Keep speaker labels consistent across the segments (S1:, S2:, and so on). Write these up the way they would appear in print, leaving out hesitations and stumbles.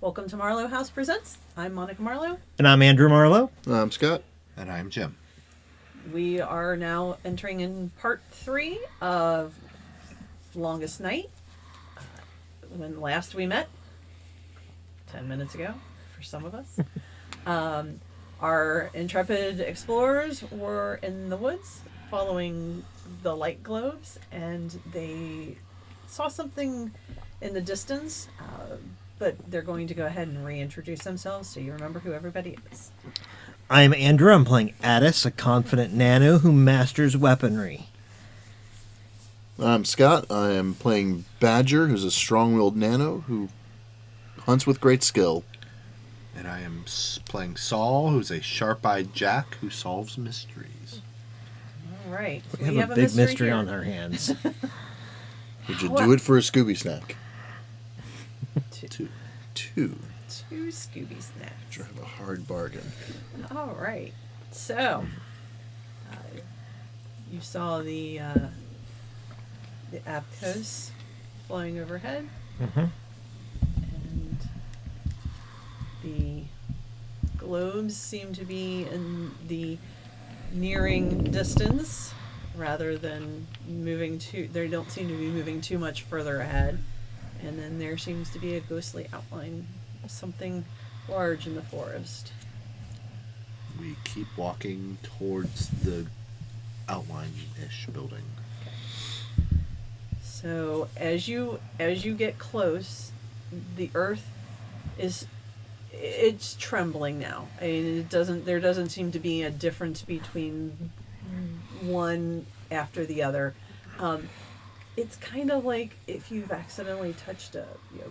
S1: Welcome to Marlowe House Presents. I'm Monica Marlowe.
S2: And I'm Andrew Marlowe.
S3: I'm Scott.
S4: And I'm Jim.
S1: We are now entering in part 3 of Longest Night. When last we met, 10 minutes ago for some of us, our intrepid explorers were in the woods following the light globes, and they saw something in the distance, but they're going to go ahead and reintroduce themselves so you remember who everybody is.
S2: I'm Andrew. I'm playing Addis, a confident nano who masters weaponry.
S3: I'm Scott. I am playing Badger, who's a strong-willed nano who hunts with great skill.
S4: And I am playing Saul, who's a sharp-eyed Jack who solves mysteries.
S1: All right.
S2: We have a big mystery
S1: here
S2: on our hands.
S3: Would you do it for a Scooby snack?
S1: Two
S3: Two.
S1: Scooby snacks.
S3: Drive a hard bargain.
S1: All right. So, you saw the Aptos flying overhead, and the globes seem to be in the nearing distance rather than moving too. They don't seem to be moving too much further ahead. And then there seems to be a ghostly outline of something large in the forest.
S4: We keep walking towards the outline-ish building.
S1: So as you get close, the earth it's trembling now. I mean, there doesn't seem to be a difference between one after the other. It's kind of like if you've accidentally touched a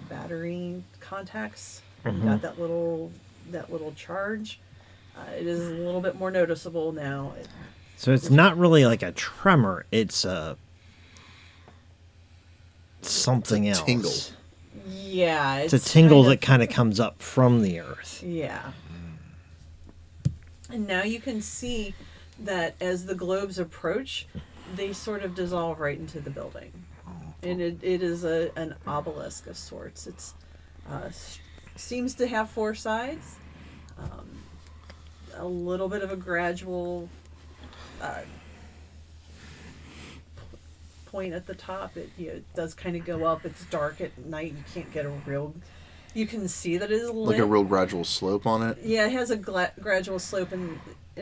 S1: battery contacts, and got that little charge. It is a little bit more noticeable now.
S2: So it's not really like a tremor. It's something else.
S3: Tingle.
S1: Yeah.
S2: It's a tingle that kind of comes up from the earth.
S1: Yeah. And now you can see that as the globes approach, they sort of dissolve right into the building. And it is an obelisk of sorts. It's seems to have 4 sides. A little bit of a gradual point at the top. It does kind of go up. It's dark at night. You can't get a real... You can see that it is lit.
S3: Like a real gradual slope on it?
S1: Yeah, it has a gradual slope and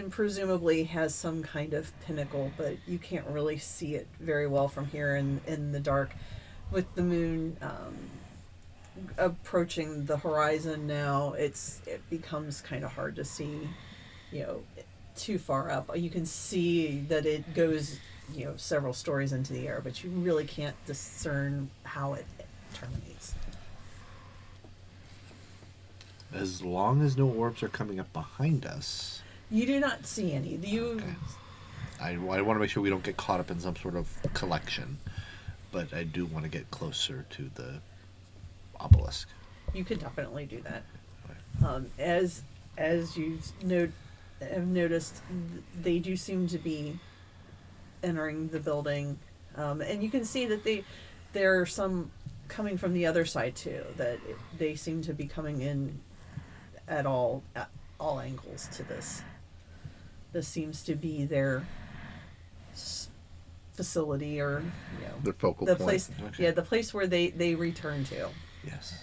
S1: presumably has some kind of pinnacle, but you can't really see it very well from here in the dark. With the moon approaching the horizon now, it becomes kind of hard to see, too far up. You can see that it goes, several stories into the air, but you really can't discern how it terminates.
S4: As long as no orbs are coming up behind us...
S1: You do not see any.
S4: Okay. I want to make sure we don't get caught up in some sort of collection, but I do want to get closer to the obelisk.
S1: You could definitely do that. As you have noticed, they do seem to be entering the building, and you can see that there are some coming from the other side too. That they seem to be coming in at all angles to this. This seems to be their facility, or
S3: Their focal
S1: the
S3: point.
S1: place.
S4: Okay.
S1: Yeah, the place where they return to.
S4: Yes.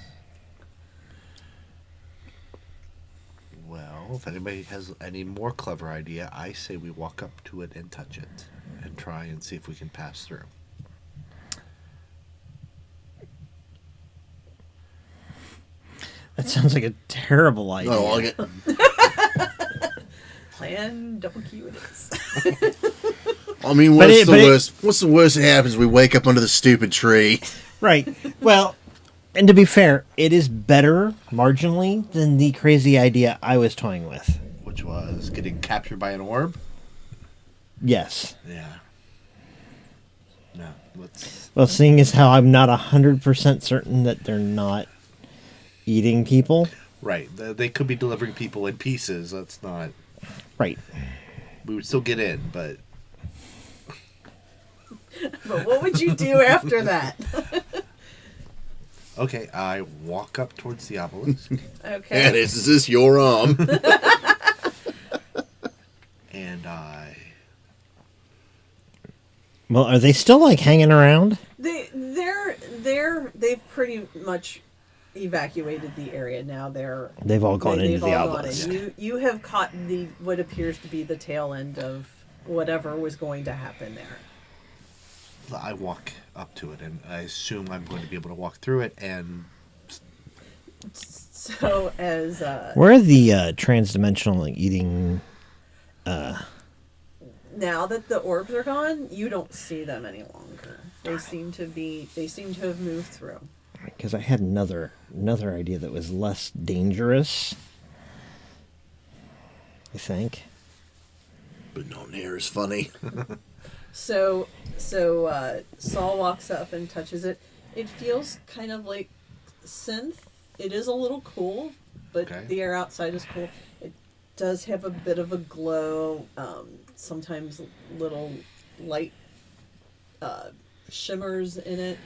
S4: Well, if anybody has any more clever idea, I say we walk up to it and touch it and try and see if we can pass through.
S2: That sounds like a terrible idea.
S3: Oh, I'll get...
S1: Plan WQ it is.
S3: I mean, what's the worst? What's the worst that happens? We wake up under the stupid tree.
S2: Right. Well, and to be fair, it is better marginally than the crazy idea I was toying with.
S4: Which was getting captured by an orb?
S2: Yes.
S4: Yeah. No, let's...
S2: Well, seeing as how I'm not 100% certain that they're not eating people.
S4: Right. They could be delivering people in pieces. That's not...
S2: Right.
S4: We would still get in, but...
S1: But what would you do after that?
S4: Okay, I walk up towards the obelisk,
S1: Okay.
S3: And is this your arm?
S4: and I...
S2: Well, are they still like hanging around?
S1: They've pretty much evacuated the area now.
S2: They've all gone into
S1: they've
S2: the
S1: all gone
S2: obelisk.
S1: in. You have caught what appears to be the tail end of whatever was going to happen there.
S4: I walk up to it, and I assume I'm going to be able to walk through it, and...
S1: So as
S2: Where are the trans-dimensional eating?
S1: now that the orbs are gone, you don't see them any longer. They seem to have moved through.
S2: Because I had another idea that was less dangerous. I think.
S3: But no near is funny.
S1: So Saul walks up and touches it. It feels kind of like synth. It is a little cool, but
S4: Okay.
S1: the air outside is cool. It does have a bit of a glow. Sometimes little light shimmers in it.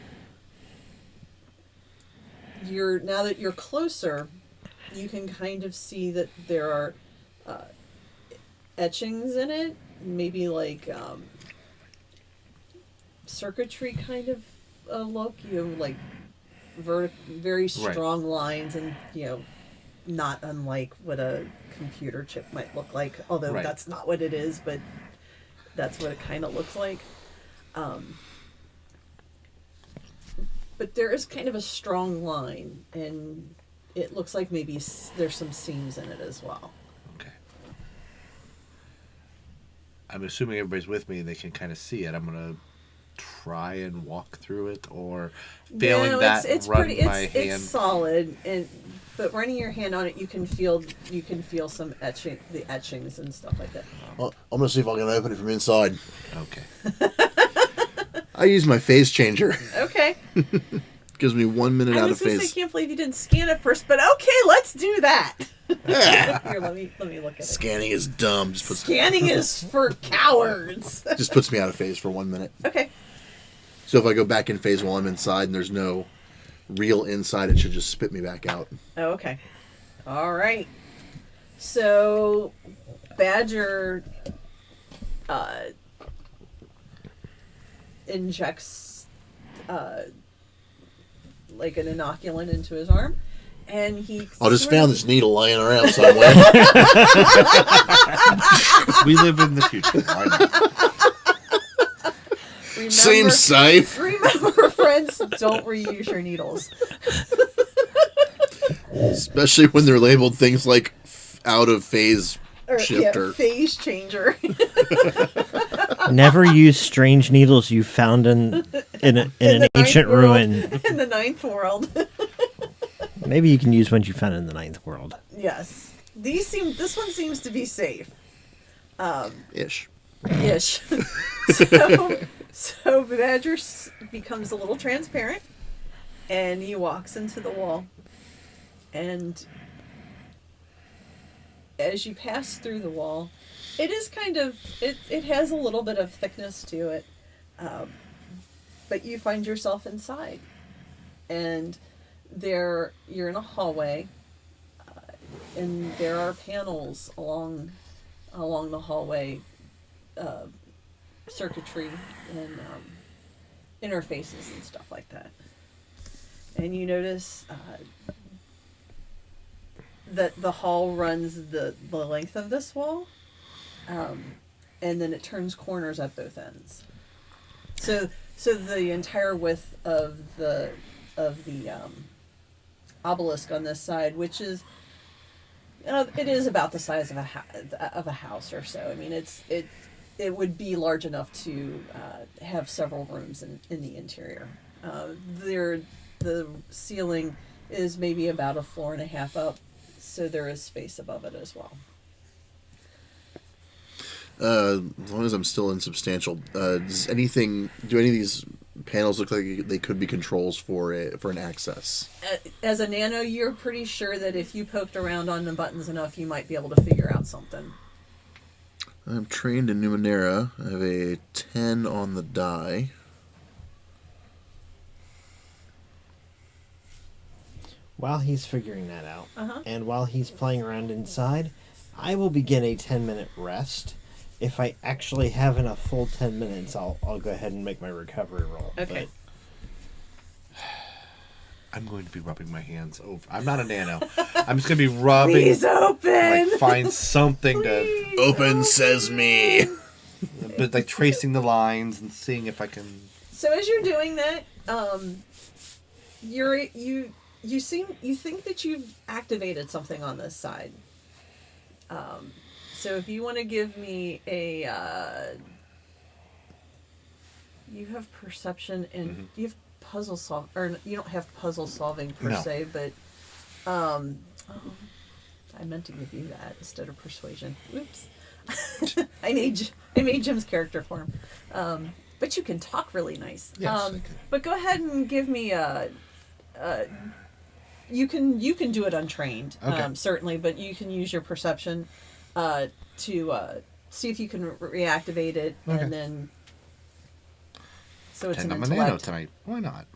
S1: Now that you're closer, you can kind of see that there are etchings in it. Maybe like circuitry kind of look. You have like very strong lines, and not unlike what a computer chip might look like. Although
S4: Right.
S1: that's not what it is, but that's what it kind of looks like. But there is kind of a strong line, and it looks like maybe there's some seams in it as well.
S4: Okay. I'm assuming everybody's with me and they can kind of see it. I'm going to try and walk through it, or failing
S1: No,
S4: that,
S1: it's
S4: run
S1: pretty.
S4: my
S1: It's
S4: hand.
S1: solid, but running your hand on it, you can feel some etchings and stuff like that.
S3: Well, I'm going to see if I can open it from inside.
S4: Okay.
S3: I use my phase changer.
S1: Okay.
S3: Gives me 1 minute
S1: I
S3: out
S1: was
S3: of
S1: gonna say,
S3: phase.
S1: can't believe you didn't scan it first, but okay, let's do that.
S3: Yeah.
S1: Here, let me look at it.
S3: Scanning is dumb.
S1: Scanning is for cowards.
S3: Just puts me out of phase for 1 minute.
S1: Okay.
S3: So if I go back in phase while I'm inside and there's no real inside, it should just spit me back out.
S1: Oh, okay. All right. So, Badger injects like an inoculant into his arm, and he.
S3: I just
S1: sort
S3: found
S1: of-
S3: this needle laying around somewhere.
S4: We live in the future. Why not?
S3: Seems safe.
S1: Remember, friends, don't reuse your needles.
S3: Especially when they're labeled things like out of phase
S1: Or,
S3: shifter.
S1: Yeah, phase changer.
S2: Never use strange needles you found in an
S1: the
S2: ancient
S1: ninth world.
S2: ruin.
S1: In the ninth world.
S2: Maybe you can use ones you found in the ninth world.
S1: Yes. This one seems to be safe.
S3: Ish.
S1: Ish. So Badger becomes a little transparent, and he walks into the wall. And as you pass through the wall, it is kind of it has a little bit of thickness to it, but you find yourself inside, and you're in a hallway, and there are panels along the hallway, circuitry and interfaces and stuff like that. And you notice that the hall runs the length of this wall, and then it turns corners at both ends. So the entire width of the obelisk on this side, which is it is about the size of a house or so. I mean, it would be large enough to have several rooms in the interior. The ceiling is maybe about a floor and a half up, so there is space above it as well.
S3: As long as I'm still insubstantial, do any of these panels look like they could be controls for an access?
S1: As a nano, you're pretty sure that if you poked around on the buttons enough, you might be able to figure out something.
S3: I'm trained in Numenera. I have a 10 on the die.
S2: While he's figuring that out,
S1: Uh-huh.
S2: and while he's playing around inside, I will begin a 10-minute rest. If I actually have enough full 10 minutes, I'll go ahead and make my recovery roll.
S1: Okay.
S4: I'm going to be rubbing my hands over. I'm not a nano. I'm just going to be rubbing.
S1: Please open.
S4: Like, find something
S1: Please
S3: Open sesame.
S4: but like tracing the lines and seeing if I can.
S1: So as you're doing that, you think that you've activated something on this side. So if you want to give me a, you have perception and you have puzzle solve, or you don't have puzzle solving per
S4: No.
S1: se, but I meant to give you that instead of persuasion. Oops. I made Jim's character for him. But you can talk really nice.
S4: Yes, I can.
S1: But go ahead and give me a. You can do it untrained,
S4: Okay.
S1: certainly, but you can use your perception to see if you can reactivate it,
S4: Okay.
S1: and then. So it's
S4: And
S1: an
S4: I'm a nano
S1: intellect.
S4: tonight. Why not?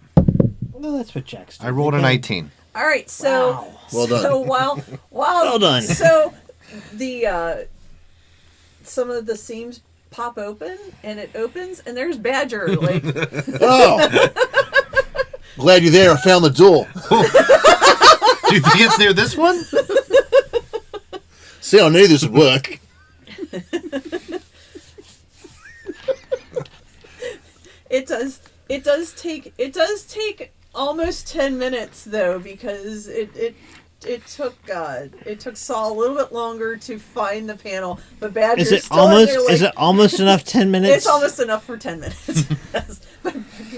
S2: Well, that's what Jack's doing.
S4: I rolled a
S2: Again,
S4: 19.
S1: All right, so
S2: Wow.
S3: Well done.
S1: So while
S2: Well done.
S1: So the some of the seams pop open, and it opens, and there's Badger like.
S3: Oh! Glad you're there. I found the door.
S4: Do you think it's near this one?
S3: See, I knew this would work.
S1: It does take almost 10 minutes though, because it took Saul a little bit longer to find the panel, but Badger's
S2: Is it
S1: still in
S2: almost?
S1: there, like,
S2: Is it almost enough? 10 minutes.
S1: It's almost enough for 10 minutes. Yes. But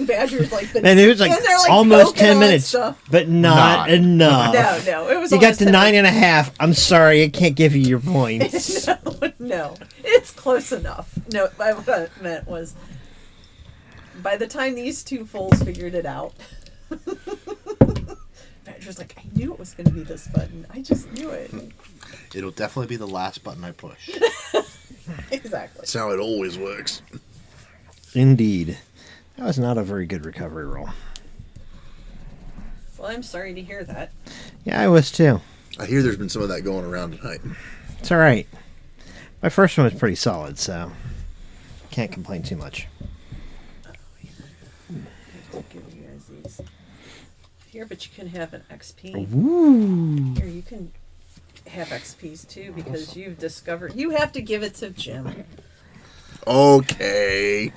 S1: Badger's like been
S2: And it was like
S1: in there, like,
S2: almost
S1: poking
S2: 10
S1: on
S2: minutes,
S1: stuff.
S2: but not
S4: Not.
S2: enough.
S1: No, it was
S2: You got
S1: almost
S2: to
S1: 10
S2: nine and a half. I'm sorry, I can't give you your points.
S1: No, it's close enough. No, what I meant was, by the time these two fools figured it out, Badger's like, I knew it was going to be this button. I just knew it.
S4: It'll definitely be the last button I push.
S1: Exactly.
S3: That's how it always works.
S2: Indeed, that was not a very good recovery roll.
S1: Well, I'm sorry to hear that.
S2: Yeah, I was too.
S3: I hear there's been some of that going around tonight.
S2: It's all right. My first one was pretty solid, so can't complain too much.
S1: I have to give you guys these. Here, but you can have an XP.
S2: Ooh.
S1: Here, you can have XPs too, because you've discovered. You have to give it to Jim.
S3: Okay.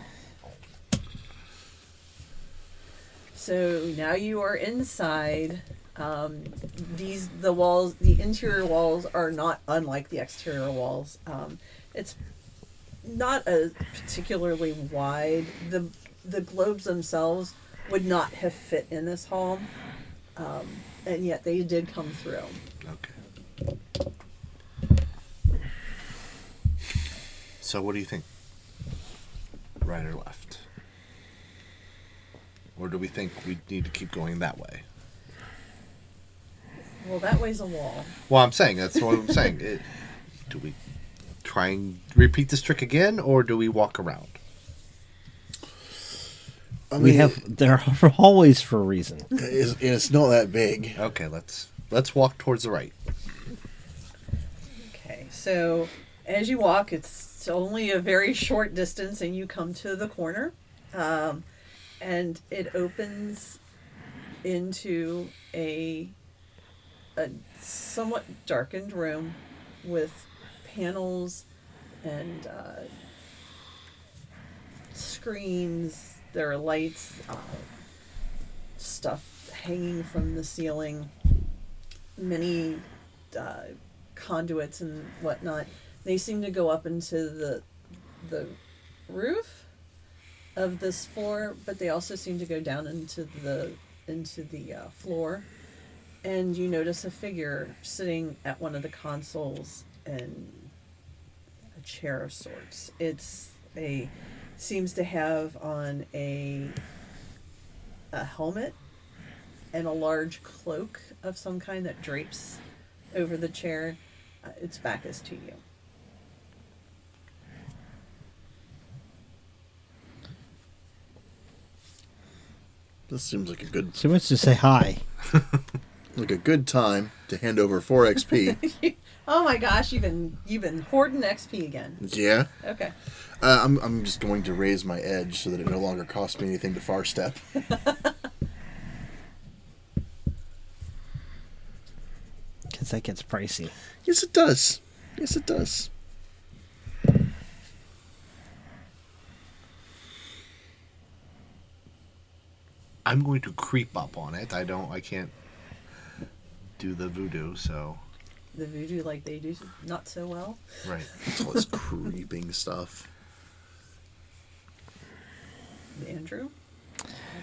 S1: So now you are inside. The interior walls are not unlike the exterior walls. It's not a particularly wide. The globes themselves would not have fit in this hall, and yet they did come through.
S4: Okay. So what do you think? Right or left? Or do we think we need to keep going that way?
S1: Well, that way's a wall.
S4: Well, I'm saying, that's what I'm saying. Do we try and repeat this trick again, or do we walk around?
S3: I
S2: We
S3: mean,
S2: have there are hallways for a reason.
S3: it's not that big.
S4: Okay, let's walk towards the right.
S1: Okay, so as you walk, it's only a very short distance, and you come to the corner, and it opens into a somewhat darkened room with panels and screens. There are lights, stuff hanging from the ceiling, many conduits and whatnot. They seem to go up into the roof of this floor, but they also seem to go down into the floor. And you notice a figure sitting at one of the consoles in a chair of sorts. Seems to have on a helmet and a large cloak of some kind that drapes over the chair. Its back is to you.
S3: This seems like a good.
S2: So much to say hi.
S3: Like a good time to hand over 4 XP.
S1: Oh my gosh, you've been hoarding XP again.
S3: Yeah.
S1: Okay.
S3: I'm just going to raise my edge so that it no longer costs me anything to far step.
S2: Because that gets pricey.
S3: Yes, it does. Yes, it does.
S4: I'm going to creep up on it. I can't do the voodoo, so.
S1: The voodoo, like they do not so well.
S4: Right.
S3: It's all this creeping stuff.
S1: Andrew?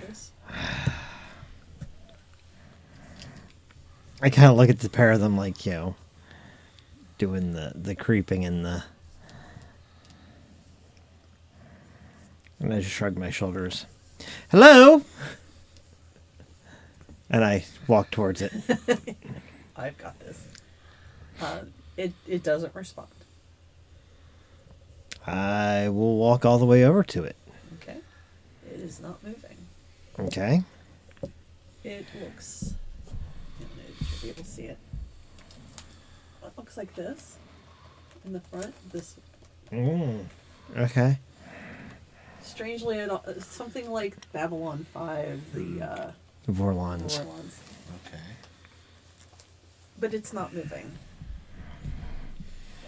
S1: Others?
S2: I kind of look at the pair of them like, doing the creeping and the... And I just shrug my shoulders. Hello? And I walk towards it.
S1: I've got this. It doesn't respond.
S2: I will walk all the way over to it.
S1: Okay. It is not moving.
S2: Okay.
S1: It looks... You should be able to see it. It looks like this. In the front. This...
S2: Okay.
S1: Strangely, something like Babylon 5, the
S2: Vorlons.
S1: Vorlons.
S4: Okay.
S1: But it's not moving.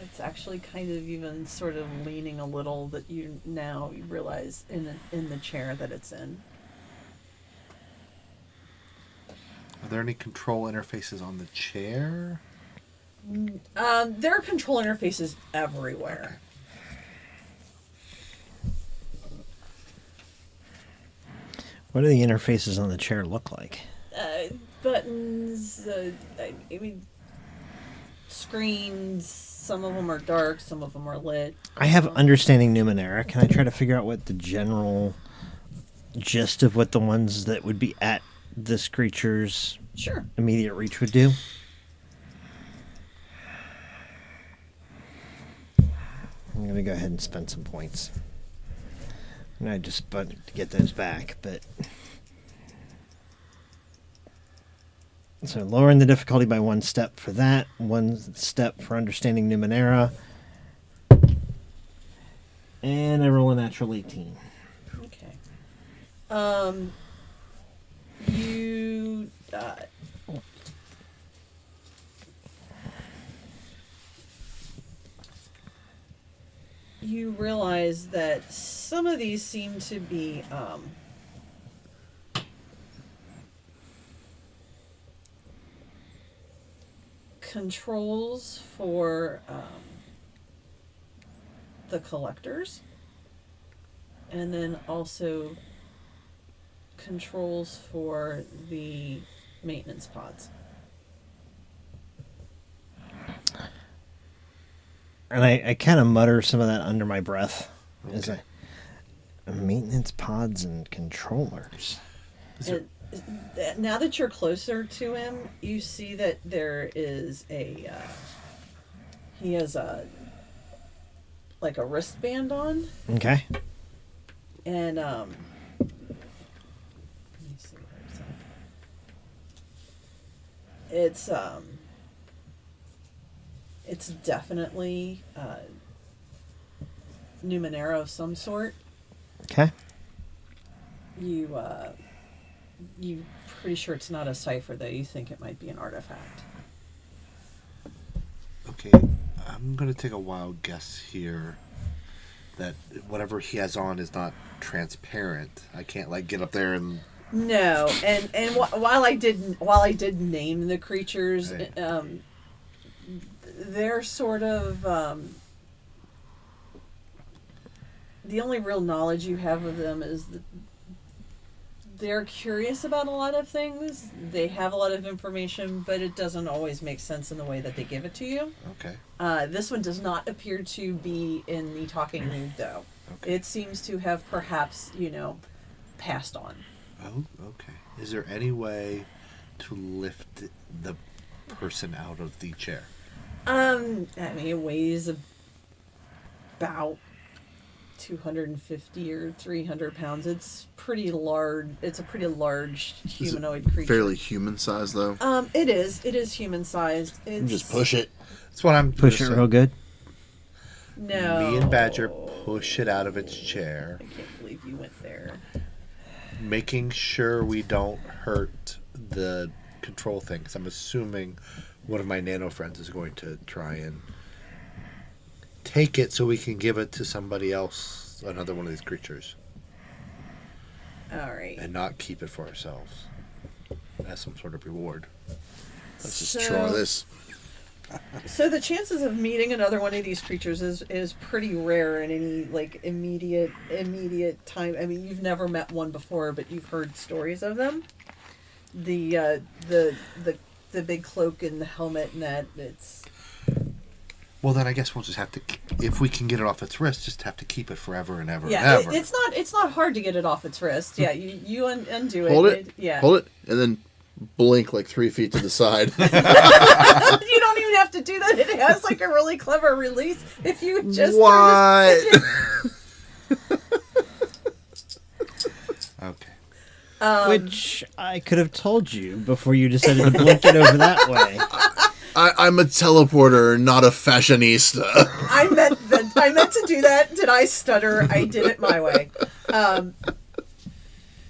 S1: It's actually kind of even sort of leaning a little that you realize in the chair that it's in.
S4: Are there any control interfaces on the chair?
S1: There are control interfaces everywhere.
S2: What do the interfaces on the chair look like?
S1: Buttons, I mean, screens, some of them are dark, some of them are lit.
S2: I have understanding Numenera. Can I try to figure out what the general gist of what the ones that would be at this creature's
S1: Sure.
S2: immediate reach would do? I'm going to go ahead and spend some points. And I just to get those back, but... So lowering the difficulty by 1 step for that, 1 step for understanding Numenera. And I roll a natural 18.
S1: Okay. You... you realize that some of these seem to be controls for the collectors, and then also controls for the maintenance pods.
S2: And I kind of mutter some of that under my breath. Okay. As maintenance pods and controllers.
S1: Now that you're closer to him, you see that there is he has a wristband on.
S2: Okay.
S1: And let me see where it's at. It's definitely Numenera of some sort.
S2: Okay.
S1: You pretty sure it's not a cipher, though. You think it might be an artifact.
S4: Okay, I'm going to take a wild guess here that whatever he has on is not transparent. I can't get up there and...
S1: No, and while I did name the creatures,
S4: right.
S1: They're sort of the only real knowledge you have of them is that they're curious about a lot of things. They have a lot of information, but it doesn't always make sense in the way that they give it to you.
S4: Okay.
S1: This one does not appear to be in the talking mood, though.
S4: Okay.
S1: It seems to have perhaps, passed on.
S4: Oh, okay. Is there any way to lift the person out of the chair?
S1: I mean, it weighs about 250 or 300 pounds. It's pretty large. It's a pretty large humanoid creature.
S3: Fairly human size, though.
S1: It is. It is human sized. It's
S3: Just push it.
S4: That's what I'm
S2: Push it
S4: gonna
S2: real
S4: say.
S2: good.
S1: No.
S4: Me and Badger push it out of its chair,
S1: I can't believe you went there.
S4: making sure we don't hurt the control thing. Because I'm assuming one of my nano friends is going to try and take it so we can give it to somebody else, another one of these creatures,
S1: All right.
S4: and not keep it for ourselves as some sort of reward.
S3: Let's just try this.
S1: So the chances of meeting another one of these creatures is pretty rare in any like immediate time. I mean, you've never met one before, but you've heard stories of them. The big cloak and the helmet and that it's.
S4: Well, then I guess we'll just have to, if we can get it off its wrist, just have to keep it forever and ever
S1: Yeah,
S4: and ever.
S1: it's not hard to get it off its wrist. Yeah, you undo
S3: Hold it.
S1: Yeah.
S3: Hold it, and then blink like 3 feet to the side.
S1: You don't even have to do that. It has like a really clever release if you just
S3: What?
S4: Okay.
S2: Which I could have told you before you decided to blink it over that way.
S3: I'm a teleporter, not a fashionista.
S1: I meant to do that. Did I stutter? I did it my way.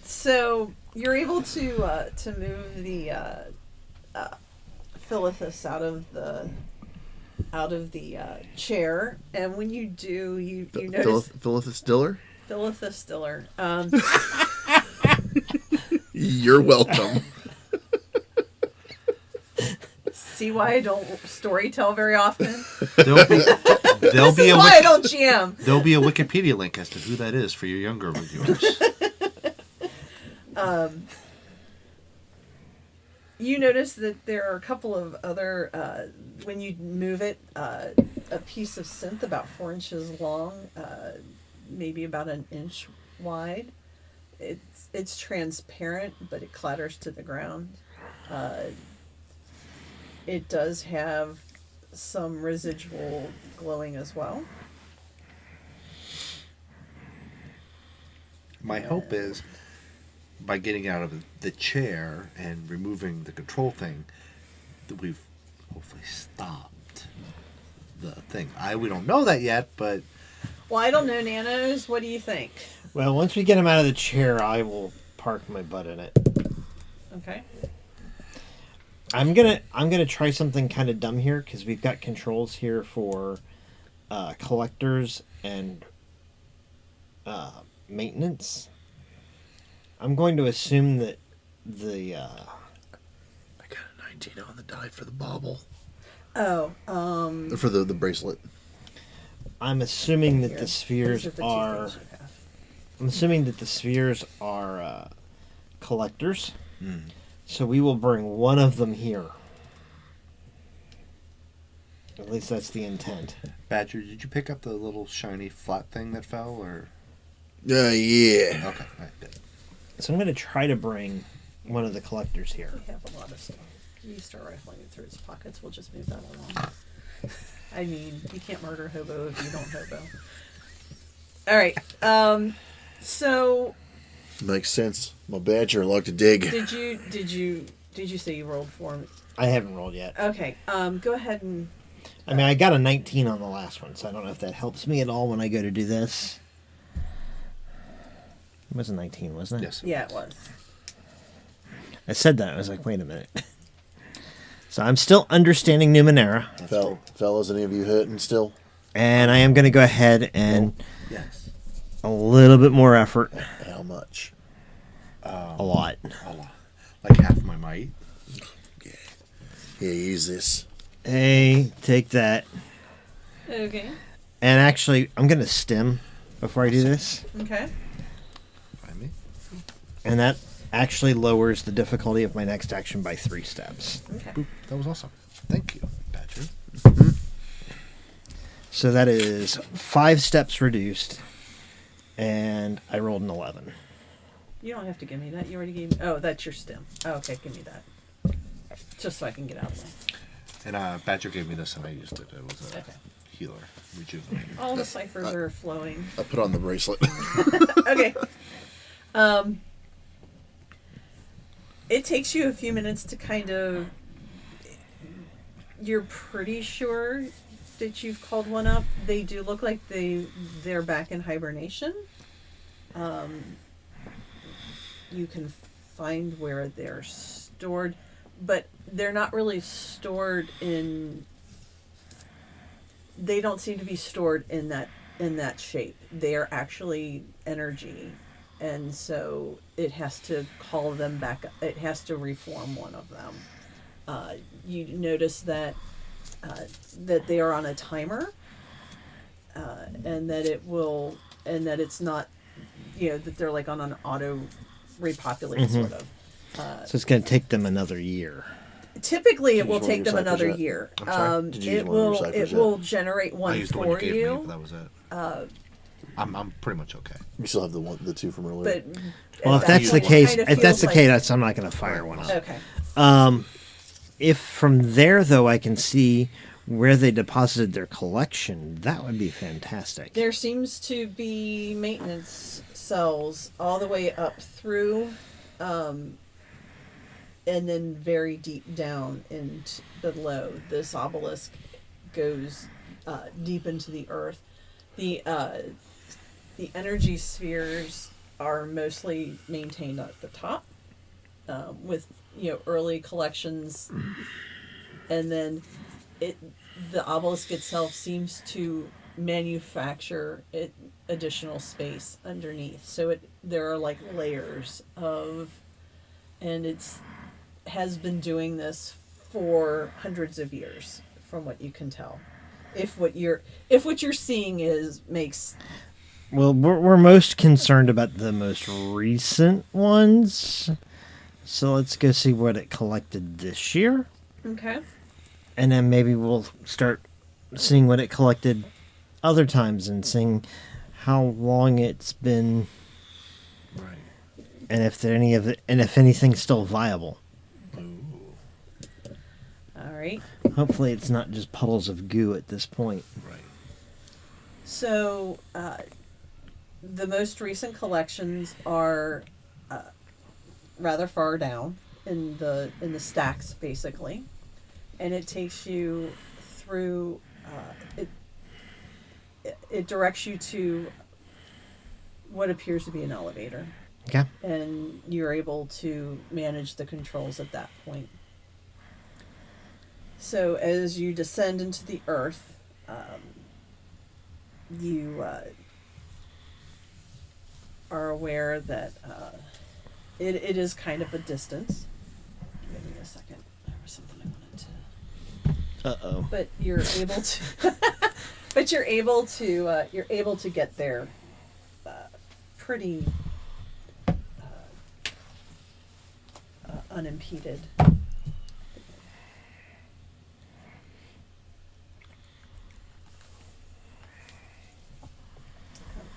S1: So you're able to move the Philithus out of the chair, and when you do, you notice
S3: Philithus Diller?
S1: Philithus Diller.
S3: You're welcome.
S1: See why I don't storytell very often?
S4: There'll be
S1: This is why I don't GM.
S4: There'll be a Wikipedia link as to who that is for your younger reviewers.
S1: You notice that there are a couple of other, when you move it, a piece of synth about 4 inches long, maybe about an inch wide. It's transparent, but it clatters to the ground. It does have some residual glowing as well.
S4: My hope is, by getting out of the chair and removing the control thing, that we've hopefully stopped the thing. We don't know that yet, but
S1: Well, I don't know, Nanos. What do you think?
S2: Well, once we get him out of the chair, I will park my butt in it.
S1: Okay.
S2: I'm gonna try something kind of dumb here because we've got controls here for collectors and maintenance. I'm going to assume that the
S3: I got a 19 on the die for the bauble.
S1: Oh,
S3: For the bracelet.
S2: I'm assuming that
S1: here.
S2: the spheres
S1: These are the two
S2: are.
S1: things you have.
S2: I'm assuming that the spheres are collectors. So we will bring one of them here. At least that's the intent.
S4: Badger, did you pick up the little shiny flat thing that fell, or?
S3: Yeah.
S4: Okay, all right, good.
S2: So I'm going to try to bring one of the collectors here.
S1: We have a lot of stuff. You start rifling it through its pockets. We'll just move that along. I mean, you can't murder hobo if you don't hobo. All right. So
S3: Makes sense. My badger like to dig.
S1: did you say you rolled for me?
S2: I haven't rolled yet.
S1: Okay. Go ahead and.
S2: I mean, I got a 19 on the last one, so I don't know if that helps me at all when I go to do this. It was a 19, wasn't it?
S4: Yes.
S1: Yeah, it was.
S2: I said that. I was like, wait a minute. So I'm still understanding Numenera,
S3: Fellas, any of you hurting still?
S2: and I am going to go ahead and
S4: Yes.
S2: a little bit more effort.
S3: How much?
S2: A lot.
S4: Like half my might.
S3: Yeah, use this.
S2: Hey, take that.
S1: Okay.
S2: And actually, I'm going to stim before I do this.
S1: Okay.
S4: Find me.
S2: And that actually lowers the difficulty of my next action by 3 steps.
S1: Okay.
S4: Boop. That was awesome. Thank you, Badger.
S2: So that is 5 steps reduced. And I rolled an 11.
S1: You don't have to give me that. You already gave me. Oh, that's your stem. Oh, okay, give me that. Just so I can get out of there.
S4: And Badger gave me this, and I used it. It was a
S1: Okay.
S4: healer, rejuvenator.
S1: All the ciphers are flowing.
S3: I put on the bracelet.
S1: Okay. It takes you a few minutes to kind of. You're pretty sure that you've called one up. They do look like they're back in hibernation. You can find where they're stored, but they're not really stored in. They don't seem to be stored in that shape. They are actually energy, and so it has to call them back. It has to reform one of them. You notice that they are on a timer, and that it's not, that they're like on an auto repopulate sort of.
S2: So it's going to take them another year.
S1: Typically, it
S3: Did you
S1: will
S3: use one
S1: take
S3: of
S1: them
S3: your
S1: another
S3: ciphers yet?
S1: year.
S4: I'm sorry?
S3: Did you use
S1: It
S3: one of your
S1: will
S3: ciphers
S1: will
S3: yet?
S1: generate
S4: I
S1: one
S4: used the one
S1: for
S4: you gave me,
S1: you,
S4: but that was it. I'm pretty much okay.
S3: You still have the two from earlier.
S1: but
S2: Well,
S1: at
S2: if
S1: that
S2: that's the
S1: point, it
S2: case,
S1: kind of
S2: if that's
S1: feels
S2: the
S1: like-
S2: case, I'm not going to fire one up.
S1: Okay.
S2: If from there, though, I can see where they deposited their collection, that would be fantastic.
S1: There seems to be maintenance cells all the way up through, and then very deep down into below. This obelisk goes deep into the earth. The energy spheres are mostly maintained at the top, with early collections, and then the obelisk itself seems to manufacture additional space underneath. So there are like layers of, and has been doing this for hundreds of years, from what you can tell. If what you're seeing makes.
S2: Well, we're most concerned about the most recent ones. So let's go see what it collected this year.
S1: Okay.
S2: And then maybe we'll start seeing what it collected other times and seeing how long it's been,
S4: Right.
S2: and if anything's still viable.
S1: All right.
S2: Hopefully, it's not just puddles of goo at this point.
S4: Right.
S1: So, the most recent collections are rather far down in the stacks, basically, and it takes you through. It directs you to what appears to be an elevator,
S2: Okay.
S1: and you're able to manage the controls at that point. So as you descend into the earth, you are aware that it is kind of a distance. Give me a second. There was something I wanted to.
S2: Uh-oh.
S1: But you're able to. But you're able to get there pretty unimpeded.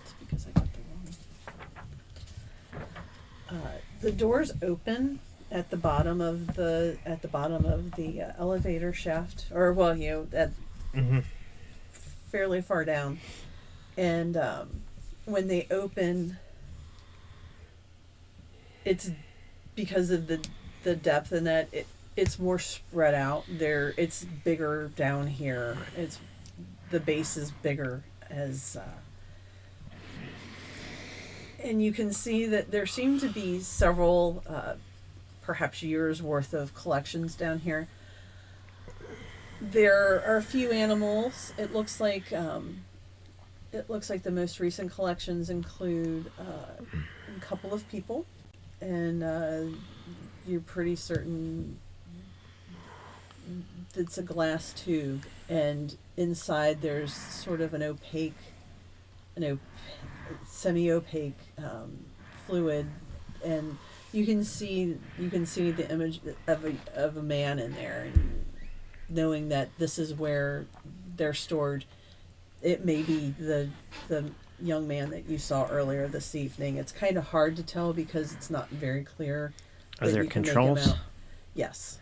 S1: It's because I got the wrong. The doors open at the bottom of the elevator shaft, or at fairly far down, and when they open, it's because of the depth and that it's more spread out there. It's bigger down here. It's the base is bigger as and you can see that there seem to be several perhaps years worth of collections down here. There are a few animals. It looks like the most recent collections include a couple of people, and you're pretty certain it's a glass tube, and inside there's sort of an semi-opaque fluid, and you can see the image of a man in there, and knowing that this is where they're stored. It may be the young man that you saw earlier this evening. It's kind of hard to tell because it's not very clear.
S2: Are
S1: but
S2: there
S1: you can make him
S2: controls?
S1: out. Yes.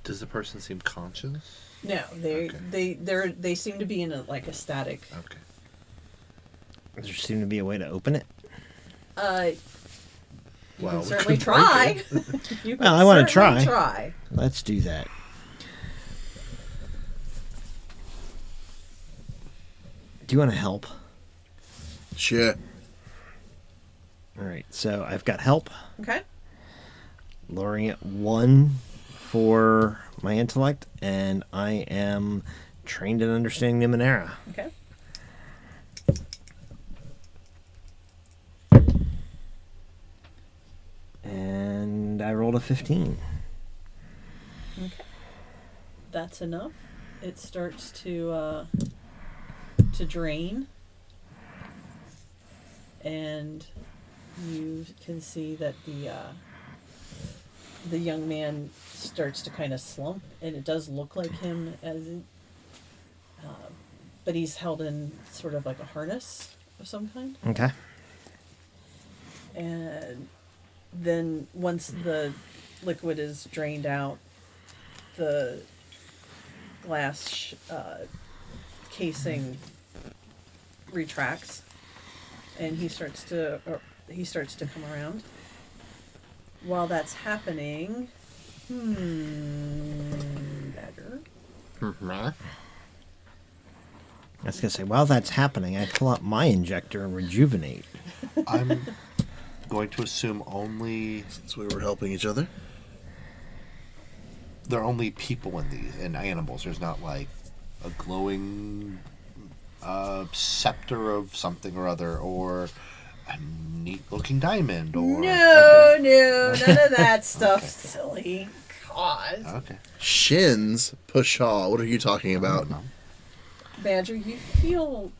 S4: Does the person seem conscious?
S1: No, they seem to be in a static.
S4: Okay.
S2: Does there seem to be a way to open it?
S1: You
S4: Well,
S1: can
S4: we
S1: certainly
S4: could
S1: try.
S4: break
S1: You can
S2: Well, I wanna
S1: certainly
S2: try.
S1: try.
S2: Let's do that. Do you want to help?
S3: Sure.
S2: All right, so I've got help.
S1: Okay.
S2: Lowering it 1 for my intellect, and I am trained in understanding Numenera.
S1: Okay.
S2: And I rolled a 15.
S1: Okay. That's enough. It starts to drain, and you can see that the young man starts to kind of slump, and it does look like him but he's held in sort of like a harness of some kind.
S2: Okay.
S1: And then once the liquid is drained out, the glass casing retracts, and he starts to come around. While that's happening, Badger.
S2: I was going to say, while that's happening, I pull out my injector and rejuvenate.
S4: I'm going to assume only
S3: Since we were helping each other.
S4: there are only people in these and animals. There's not like a glowing scepter of something or other, or a neat looking diamond, or
S1: No, none of that stuff, silly. God.
S4: Okay.
S3: Shins? Pshaw. What are you talking about?
S4: No.
S1: Badger, you feel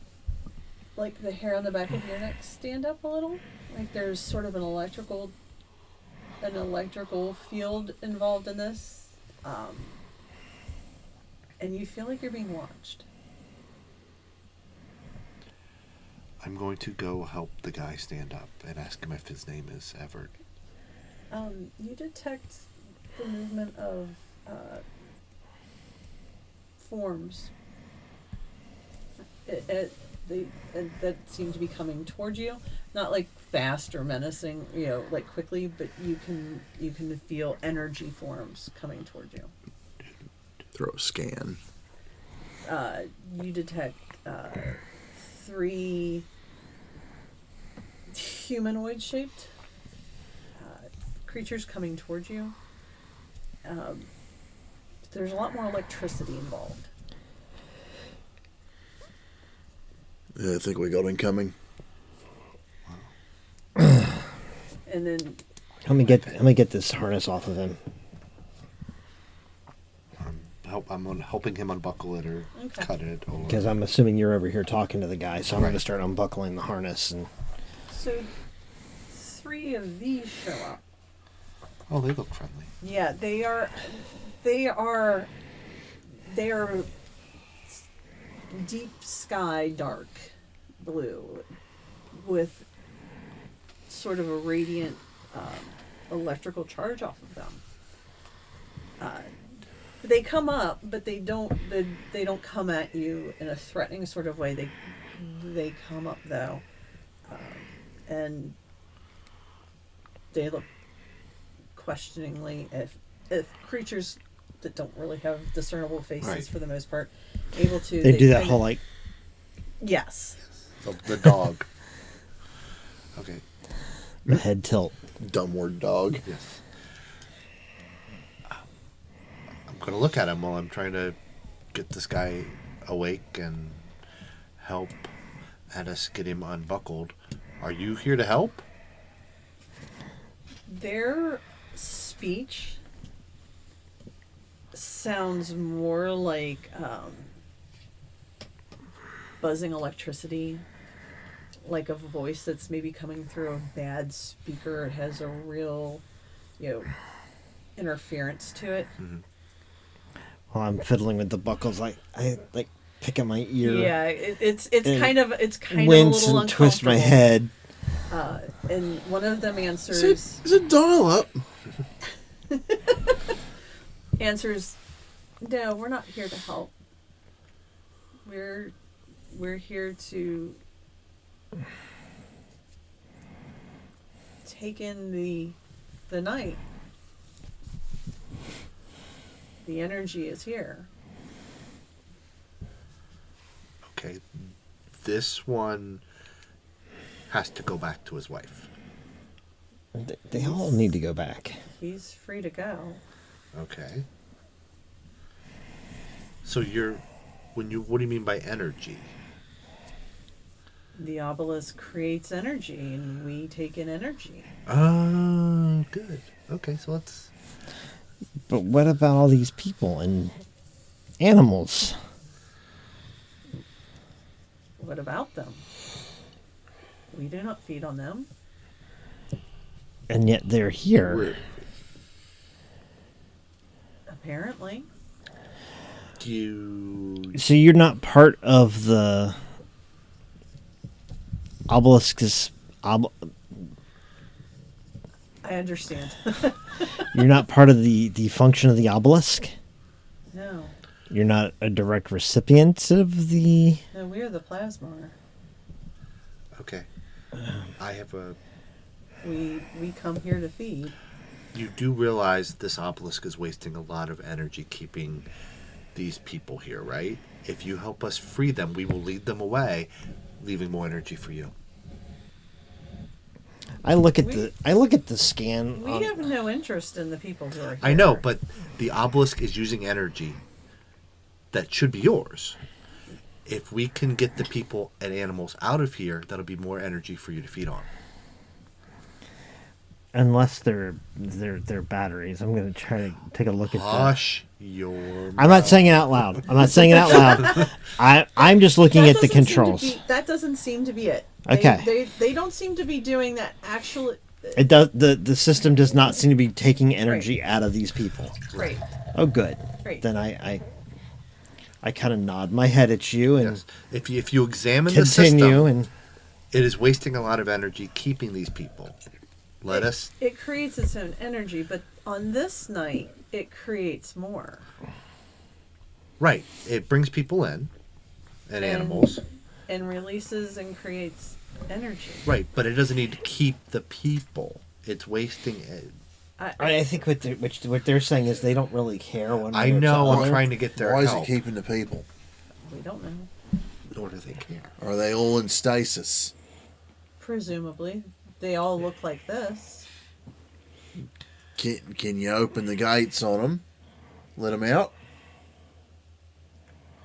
S1: like the hair on the back of your neck stand up a little. Like there's sort of an electrical field involved in this. And you feel like you're being watched.
S4: I'm going to go help the guy stand up and ask him if his name is Everett.
S1: You detect the movement of forms that seem to be coming towards you. Not like fast or menacing, like quickly, but you can feel energy forms coming towards you.
S3: Throw a scan.
S1: You detect 3 humanoid-shaped creatures coming towards you. There's a lot more electricity involved.
S3: I think we got incoming.
S1: And then
S2: Let me get this harness off of him.
S4: I'm helping him unbuckle it or
S1: Okay.
S4: cut it. Or
S2: Because I'm assuming you're over here talking to the guy, so I'm going to start unbuckling the harness. And
S1: so 3 of these show up.
S4: oh, they look friendly.
S1: Yeah, they are deep sky dark blue with sort of a radiant electrical charge off of them. They come up, but they don't come at you in a threatening sort of way. They come up though, and they look questioningly if creatures that don't really have discernible faces
S4: Right.
S1: for the most part able to.
S2: they do that
S1: kinda-
S2: whole like
S1: Yes.
S4: The dog. Okay.
S2: the head tilt.
S3: Dumb word dog.
S4: Yes. I'm going to look at him while I'm trying to get this guy awake and help Addis get him unbuckled. Are you here to help?
S1: Their speech sounds more like buzzing electricity, like a voice that's maybe coming through a bad speaker. It has a real, interference to it.
S2: While I'm fiddling with the buckles, I like pick at my ear.
S1: Yeah, it's
S2: And
S1: kind of a
S2: wince
S1: little
S2: and twist my
S1: uncomfortable.
S2: head.
S1: And one of them
S3: Is it dial up?
S1: answers No, we're not here to help. We're here to take in the night. The energy is here.
S4: Okay. This one has to go back to his wife.
S2: They all need to go back.
S1: He's free to go.
S4: Okay. So what do you mean by energy?
S1: The obelisk creates energy, and we take in energy.
S4: Oh, good. Okay, so let's...
S2: But what about all these people and animals?
S1: What about them? We do not feed on them.
S2: And yet they're here.
S1: Apparently.
S2: So you're not part of the obelisk's
S1: I understand.
S2: You're not part of the function of the obelisk?
S1: No.
S2: You're not a direct recipient of the...
S1: No, we're the plasma.
S4: Okay. I have a...
S1: We come here to feed.
S4: You do realize this obelisk is wasting a lot of energy keeping these people here, right? If you help us free them, we will lead them away, leaving more energy for you.
S2: I look at the scan.
S1: We have no interest in the people who are here.
S4: I know, but the obelisk is using energy that should be yours. If we can get the people and animals out of here, that'll be more energy for you to feed on.
S2: Unless they're batteries. I'm going to try to take a look at that.
S4: Hush your mouth.
S2: I'm not saying it out loud. I'm just looking at the controls.
S1: That doesn't seem to be it.
S2: Okay.
S1: They don't seem to be doing that actually.
S2: It does. The system does not seem to be taking energy out of these people.
S1: Right.
S2: Oh, good.
S1: Right.
S2: Then I kind of nod my head at you and
S4: Yes. If you examine
S2: continue
S4: the system,
S2: and
S4: it is wasting a lot of energy keeping these people.
S1: It creates its own energy, but on this night, it creates more.
S4: Right. It brings people in and animals.
S1: And releases and creates energy.
S4: Right, but it doesn't need to keep the people. It's wasting it.
S2: I think what they're saying is they don't really care.
S4: I know. I'm trying to get their
S3: Why
S4: help.
S3: is it keeping the people?
S1: We don't know.
S4: Nor do they care.
S3: Are they all in stasis?
S1: Presumably. They all look like this.
S3: Can you open the gates on them? Let them out?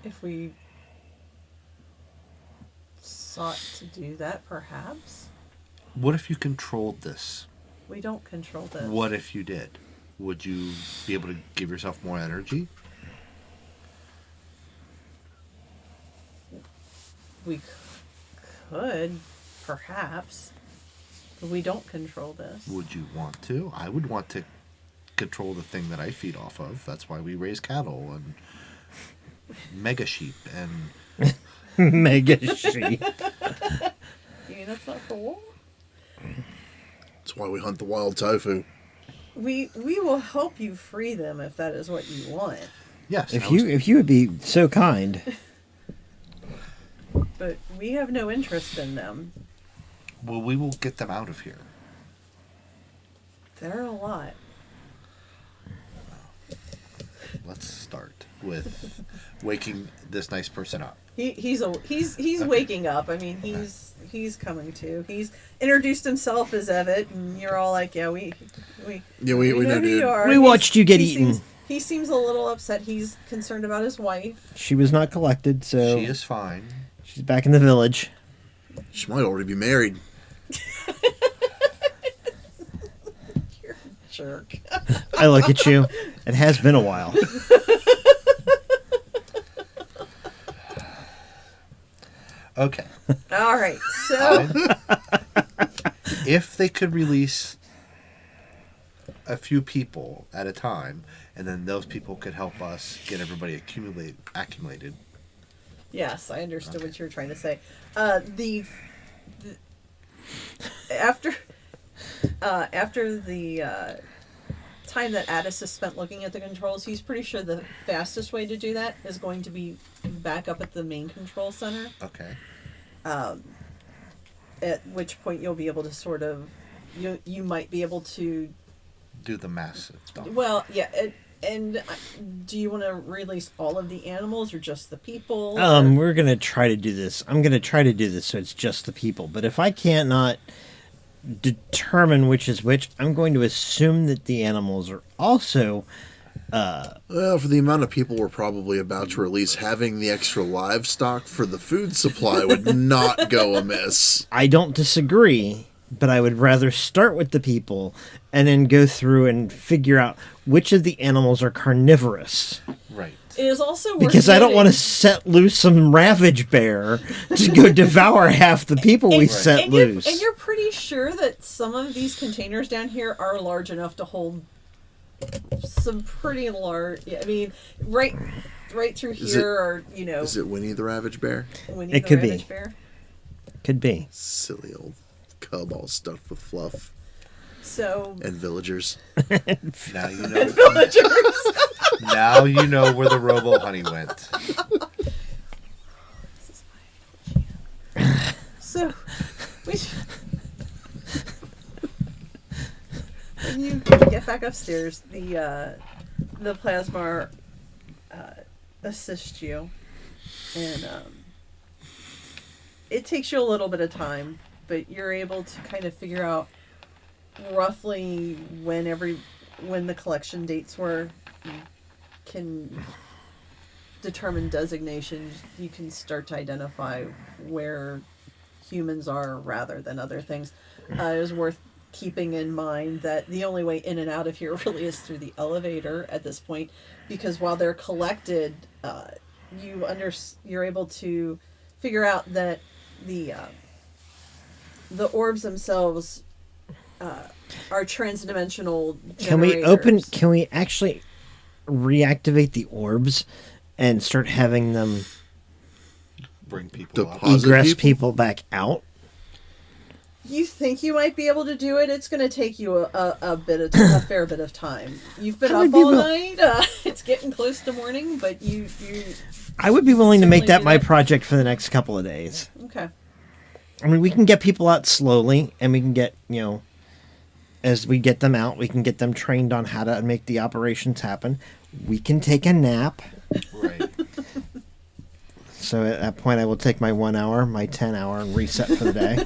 S1: If we sought to do that, perhaps.
S4: What if you controlled this?
S1: We don't control this.
S4: What if you did? Would you be able to give yourself more energy?
S1: We could, perhaps. But we don't control this.
S4: Would you want to? I would want to control the thing that I feed off of. That's why we raise cattle and mega sheep and
S2: mega sheep.
S1: You mean that's not for wool?
S3: That's why we hunt the wild tofu.
S1: We will help you free them if that is what you want.
S4: yes.
S2: If you would be so kind.
S1: But we have no interest in them.
S4: Well, we will get them out of here.
S1: There are a lot.
S4: Let's start with waking this nice person up.
S1: He's waking up. I mean, he's coming to. He's introduced himself as Evet, and you're all like, yeah, we
S3: know,
S1: who
S3: dude.
S1: you are.
S2: We watched you get eaten.
S1: He seems a little upset. He's concerned about his wife.
S2: She was not collected, so
S4: She is fine.
S2: she's back in the village.
S3: She might already be married.
S1: You're a jerk.
S2: I look at you. It has been a while.
S4: Okay.
S1: All right, so
S4: If they could release a few people at a time, and then those people could help us get everybody accumulated.
S1: yes, I understood what you were trying to say. After the time that Addis has spent looking at the controls, he's pretty sure the fastest way to do that is going to be back up at the main control center.
S4: Okay.
S1: At which point you'll be able to sort of, you might be able to,
S4: Do the massive stuff.
S1: well, yeah, and do you want to release all of the animals or just the people?
S2: We're gonna try to do this. I'm gonna try to do this so it's just the people. But if I can't not determine which is which, I'm going to assume that the animals are also.
S3: Well, for the amount of people we're probably about to release, having the extra livestock for the food supply would not go amiss.
S2: I don't disagree, but I would rather start with the people and then go through and figure out which of the animals are carnivorous.
S4: Right.
S1: It is also worth
S2: Because I don't
S1: noting-
S2: want to set loose some ravage bear to go devour half the people we set
S1: and
S2: loose.
S1: and you're pretty sure that some of these containers down here are large enough to hold some pretty large. Yeah, I mean, right through
S3: Is
S1: here
S3: it-
S1: are
S3: Is it Winnie the Ravage Bear?
S1: Winnie
S2: It
S1: the
S2: could be.
S1: Ravage Bear.
S2: Could be.
S3: Silly old cub all stuffed with fluff
S1: So
S3: and villagers.
S4: Now you know. Now you know where the Robo Honey went.
S1: So, we when you get back upstairs, the plasma assists you, and it takes you a little bit of time, but you're able to kind of figure out roughly when the collection dates were. You can determine designations. You can start to identify where humans are rather than other things. It is worth keeping in mind that the only way in and out of here really is through the elevator at this point, because while they're collected, you're able to figure out that the orbs themselves are transdimensional generators.
S2: Can we actually reactivate the orbs and start having them
S4: Bring people up.
S3: Deposit
S2: egress
S3: people?
S2: people back out?
S1: You think you might be able to do it? It's going to take you a fair bit of time. You've been
S2: I would
S1: up
S2: be
S1: all
S2: will-
S1: night. It's getting close to morning, but you
S2: I would be willing to make
S1: Certainly
S2: that
S1: do
S2: my
S1: that.
S2: project for the next couple of days.
S1: okay.
S2: I mean, we can get people out slowly, and we can get, as we get them out, we can get them trained on how to make the operations happen. We can take a nap.
S4: Right.
S2: So at that point, I will take my 1 hour, my 10 hour, and reset for the day.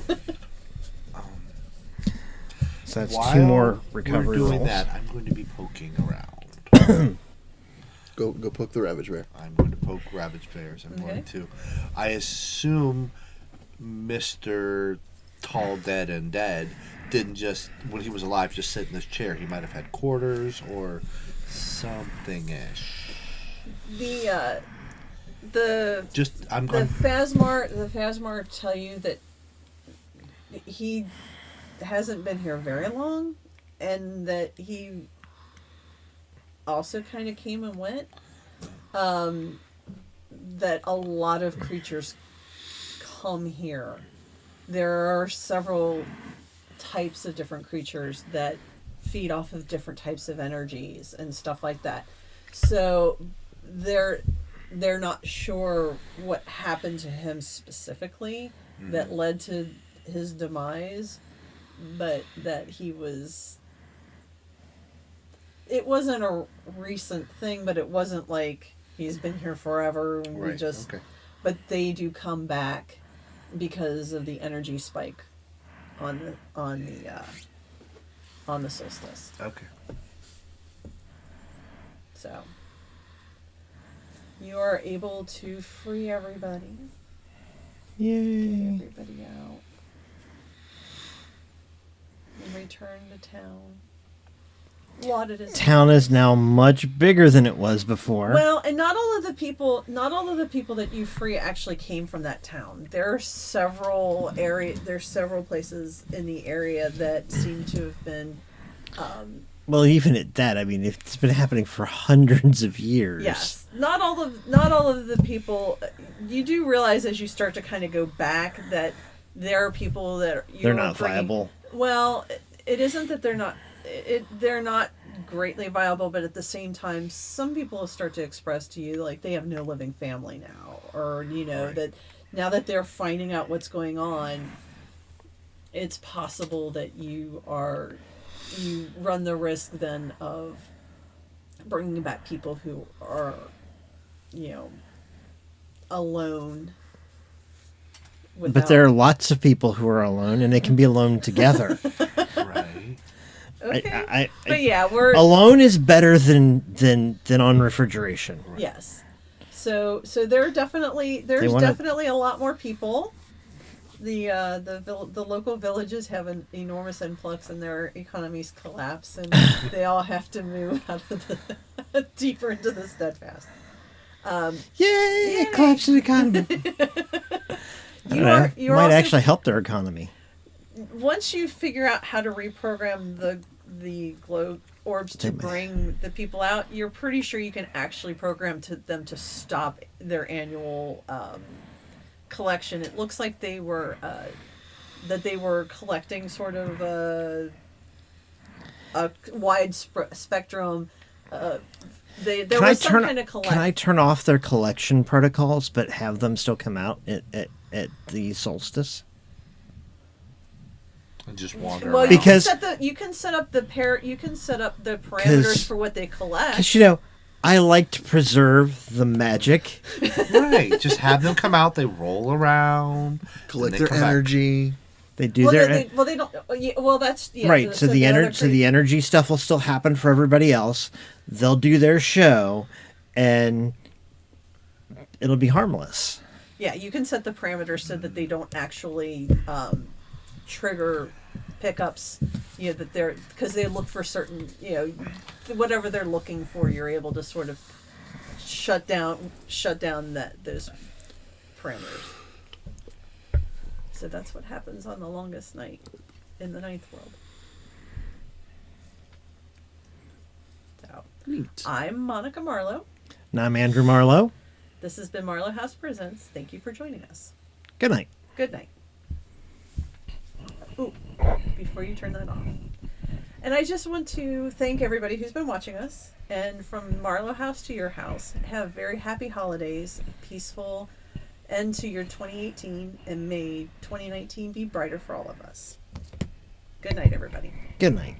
S2: So that's
S4: While
S2: two more recovery
S4: we're doing
S2: rolls.
S4: that, I'm going to be poking around.
S3: Go poke the Ravage Bear.
S4: I'm going to poke Ravage Bears. I'm going
S1: Okay.
S4: to. I assume Mr. Tall Dead and Dead didn't just, when he was alive, just sit in this chair. He might have had quarters or something ish.
S1: The
S4: I'm
S1: the
S4: going.
S1: Phasmar tell you that he hasn't been here very long, and that he also kind of came and went. That a lot of creatures come here. There are several types of different creatures that feed off of different types of energies and stuff like that. So they're not sure what happened to him specifically that led to his demise, but that he was. It wasn't a recent thing, but it wasn't like he's been here forever. And we
S4: Right.
S1: just,
S4: Okay.
S1: but they do come back because of the energy spike on the solstice.
S4: Okay.
S1: So you are able to free everybody. Get
S2: Yay.
S1: everybody out. And return to town. Lauded as
S2: Town is now much bigger than it was before.
S1: well, and not all of the people that you free actually came from that town. There are several places in the area that seem to have been
S2: Well, even at that, I mean, it's been happening for hundreds of years.
S1: yes. Not all of the people. You do realize as you start to kind of go back that there are people that
S2: They're not viable.
S1: Well, it isn't that they're not. They're not greatly viable, but at the same time, some people start to express to you like they have no living family now, or
S4: Right.
S1: that now that they're finding out what's going on, it's possible that you run the risk then of bringing back people who are, alone.
S2: But there are lots of people who are alone, and they can be alone together.
S4: Right.
S1: Okay. But yeah, we're
S2: alone is better than on refrigeration.
S1: yes. So there are there's definitely a lot more people. The local villages have an enormous influx, and their economies collapse, and they all have to move out of the deeper into the steadfast.
S2: Yay! Collapse in the economy.
S1: You
S2: might actually help their economy.
S1: Once you figure out how to reprogram the glow orbs to bring the people out, you're pretty sure you can actually program them to stop their annual collection. It looks like they were collecting sort of a wide spectrum. There was some kind of collect.
S2: Can I turn off their collection protocols, but have them still come out at the solstice?
S4: And just wander
S1: Well,
S4: around.
S2: Because
S1: you can set up the parameters for what they collect.
S2: Because I like to preserve the magic.
S4: Right. Just have them come out. They roll around.
S3: Collect
S4: and they
S3: their
S4: come back.
S3: energy.
S2: They do
S1: Well,
S2: their
S1: they don't. Well, that's
S2: right. So the energy stuff will still happen for everybody else. They'll do their show, and it'll be harmless.
S1: Yeah, you can set the parameters so that they don't actually trigger pickups. That they're because they look for certain whatever they're looking for. You're able to sort of shut down those parameters. So that's what happens on the longest night in the ninth world. So,
S3: Neat.
S1: I'm Monica Marlowe.
S2: And I'm Andrew Marlowe.
S1: This has been Marlowe House Presents. Thank you for joining us.
S2: Good night.
S1: Good night. Ooh, before you turn that off. And I just want to thank everybody who's been watching us. And from Marlowe House to your house, have very happy holidays, peaceful end to your 2018, and may 2019 be brighter for all of us. Good night, everybody.
S2: Good night.